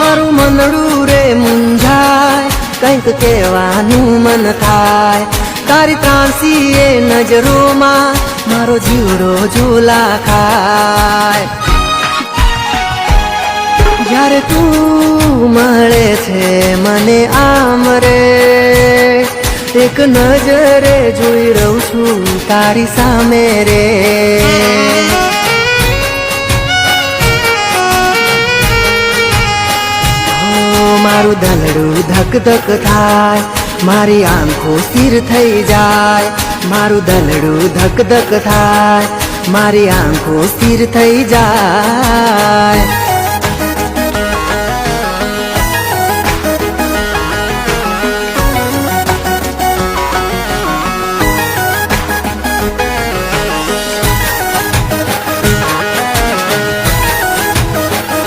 મારું મનડું રે મૂંઝાય, કંઈક કહેવાનું મન થાય. તારી ત્રાસી એ નજરોમાં મારો જીવડો ઝૂલા ખાય. જ્યારે તું મળે છે મને આમ રે, એક નજરે જોઈ રહું છું તારી સામે રે. મારું દલડું ધક ધક થાય, મારી આંખો સ્થિર થઈ જાય. મારું દલડું ધક ધક થાય, મારી આંખો સ્થિર થઈ જાય.